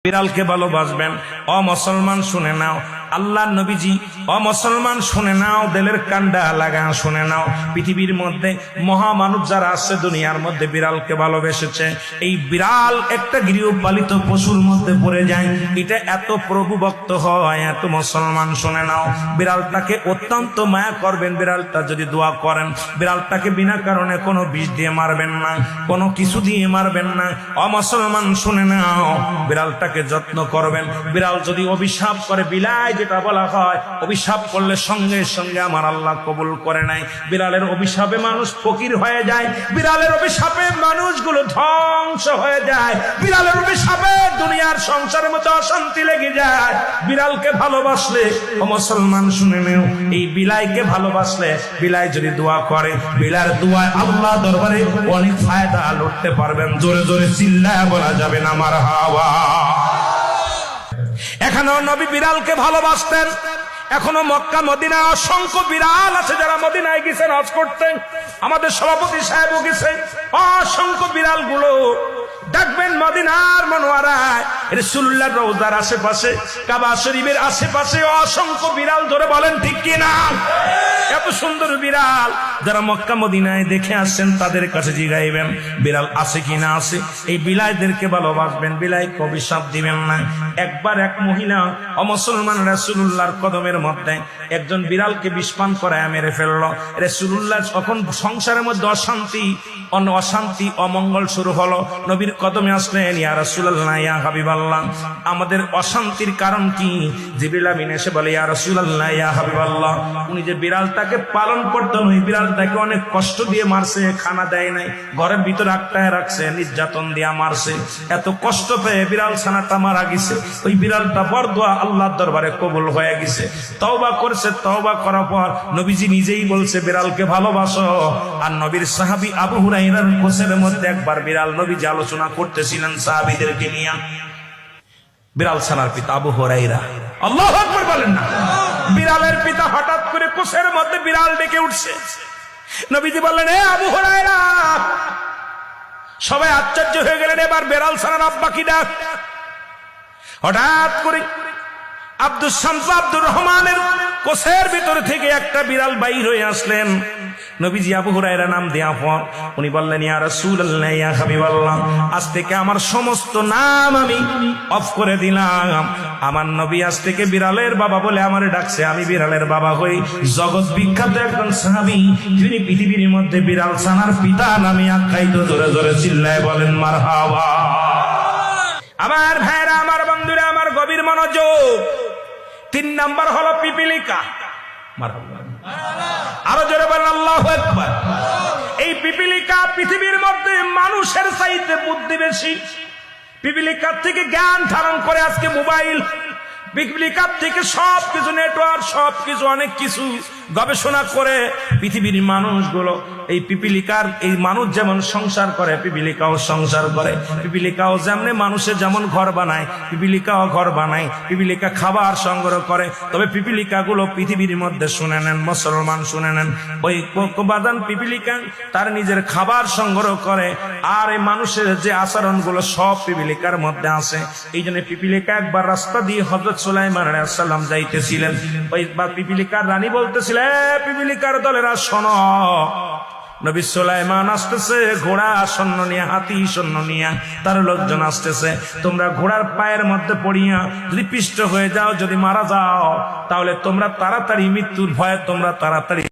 বিড়ালকে ভালোবাসবেন। ও মুসলমান শুনে নাও, আল্লাহর নবীজি, ও মুসলমান শুনে নাও, দিলের কান্ডা লাগা শুনে নাও। পৃথিবীর মধ্যে মহামানব যারা আছে দুনিয়ার মধ্যে বিড়ালকে ভালোবেসেছে। এই বিড়াল একটা গৃহপালিত পশুর মধ্যে পড়ে যায়, এটা এত প্রভুভক্ত হয়, এত মুসলমান শুনে নাও। বিড়ালটাকে অত্যন্ত মায়া করবেন। বিড়ালটা যদি দোয়া করেন, বিড়ালটাকে বিনা কারণে কোনো বিষ দিয়ে মারবেন না, কোনো কিছু দিয়ে মারবেন না। ও মুসলমান শুনে নাও, বিড়ালটাকে যত্ন করবেন। বিড়াল যদি অভিশাপ করে, বিলাই যেটা বলা হয়, অভিশাপ করলে সঙ্গে সঙ্গে আমার আল্লাহ কবুল করে নাই। বিড়ালের অভিশাপে মানুষ ফকির হয়ে যায়, বিড়ালের অভিশাপে মানুষগুলো ধ্বংস হয়ে যায়, বিড়ালের অভিশাপে দুনিয়ার সংসারের মধ্যে অশান্তি লেগে যায়। বিড়ালকে ভালোবাসলে, ও মুসলমান শুনে নেও, এই বিলাইকে ভালোবাসলে, বিলাই যদি দোয়া করে, বিলার দোয়ায় আল্লাহ দরবারে অনেক ফায়দা লুটতে পারবেন। জোরে জোরে চিল্লায় বলা যাবে না মারহাবা। এখনো নবী বিড়ালকে ভালোবাসতেন। এখনো মক্কা মদিনা অসংখ্য বিড়াল আছে যারা মদিনায় গেছেন হজ করতেন। আমাদের সভাপতি সাহেবও গেছেন। অসংখ্য বিড়াল গুলো দেখবেন মদিনার মনোয়ারায়, রাসূলুল্লাহর রওজার আশেপাশে, কাবা শরীফের আশেপাশে অসংখ্য বিড়াল। ধরে বলেন ঠিক কিনা? এত সুন্দর বিড়াল যারা মক্কা মদিনায় দেখে আসছেন তাদের কাছে জিগাইবেন বিড়াল আছে কিনা আছে। এই বিলাইদেরকে ভালোবাসবেন, বিলাইকে অভিশাপ দিবেন না। একবার এক মহিলা অমুসলমান রাসূলুল্লাহর কদমের মধ্যে একজন বিড়ালকে বিষপান করায় মেরে ফেলল। রাসূলুল্লাহ তখন সংসারের মধ্যে অশান্তি অমঙ্গল শুরু হলো। নবীর কদমে আসলেন, ইয়া রাসূলুল্লাহ, ইয়া হাবিবাল্লাহ, আমাদের অশান্তির কারণ কি? জিবরিল আমিন এসে বলে, ইয়া রাসূলুল্লাহ, ইয়া হাবিবাল্লাহ, উনি যে বিড়ালটাকে পালন করতেন, ওই বিড়ালটাকে অনেক কষ্ট দিয়ে মারছে, খানা দেয় নাই, ঘরের ভিতরে আটকায় রাখছে, নির্যাতন দিয়ে মারছে। এত কষ্ট পেয়ে বিড়াল ছানাটা মারা গেছে। ওই বিড়ালটা বরদোয়া আল্লাহর দরবারে কবুল হয়ে গেছে। তওবা করছে, তওবা করার পর নবীজি নিজেই বলছে বিড়ালকে ভালোবাসো। আর নবীর সাহাবী আবু হুরায়রার কোসের মধ্যে একবার বিড়াল নবীজি আলোচনা করতেছিলেন সাহাবীদেরকে নিয়ে। বিড়াল ছানার পিতা আবু হুরায়রা, আল্লাহু আকবার বলেন না। বিড়ালের পিতা হঠাৎ করে কোসের মধ্যে বিড়াল ডেকে উঠছে। নবীজি বললেন, এ আবু হুরায়রা। সবাই আশ্চর্য হয়ে গেলেন, এবার বিড়াল ছানার আব্বা কি ডাক। হঠাৎ করে আব্দুস শামস আব্দুর রহমানের কোসের ভিতর থেকে একটা বিড়াল বাইর হয়ে আসলেন। নবীজি আবু হুরায়রা নাম দেয়া পর উনি বললেন, ইয়া রাসূলুল্লাহ, ইয়া হাবিবাল্লাহ, আজ থেকে আমার সমস্ত নাম আমি অফ করে দিলাম। আমার নবী আজ থেকে বিড়ালের বাবা বলে আমারে ডাকছে, আমি বিড়ালের বাবা হই। জগৎ বিখ্যাত একজন সাহাবী, যিনি পৃথিবীর মধ্যে বিড়াল ছানার পিতা নামে আখ্যায়িত। জোরে জোরে চিল্লায় বলেন মারহাবা। আমার ভাইরা, আমার বন্ধুরা, আমার গভীর মনোযোগ। 3 নাম্বার হলো পিপিলিকা। মারহাবা। আরো জোরে বলেন আল্লাহু আকবার। এই পিপিলিকা পৃথিবীর মধ্যে মানুষের চাইতে বুদ্ধি বেশি। পিপিলিকার থেকে জ্ঞান ধারণ করে আজকে মোবাইল, পিপিলিকার থেকে সবকিছু, নেটওয়ার্ক, সবকিছু, অনেক কিছু গবেষণা করে পৃথিবীর মানুষগুলো এই পিপিলিকার, এই মানুষ যেমন সংসার করে পিপিলিকাও সংসার করে। পিপিলিকাও যেমন মানুষের যেমন ঘর বানায়, পিপিলিকাও ঘর বানায়। পিপিলিকা খাবার সংগ্রহ করে। তবে পিপিলিকাগুলো পৃথিবীর মধ্যে, শুনে নেন মুসলমান, শুনে নেন, ওই বাদান পিপিলিকা তার নিজের খাবার সংগ্রহ করে। আর এই মানুষের যে আচরণগুলো সব পিপিলিকার মধ্যে আছে। এই জন্য পিপিলিকা একবার রাস্তা দিয়ে হযরত সুলাইমান আলাইহিস সালাম যাইতেছিলেন। ওই পিপিলিকার রানী বলতেছিলেন, পিপিলিকার দলেরা শোনো, নবী সুলাইমান আসতেছে ঘোড়া সৈন্য নিয়ে, হাতি সৈন্য নিয়ে, তার লোকজন আসতেছে। তোমরা ঘোড়ার পায়ের মধ্যে পড়িয়া যদি পিষ্ট হয়ে যাও, যদি মারা যাও, তাহলে তোমরা তাড়াতাড়ি, মৃত্যুর ভয়ে তোমরা তাড়াতাড়ি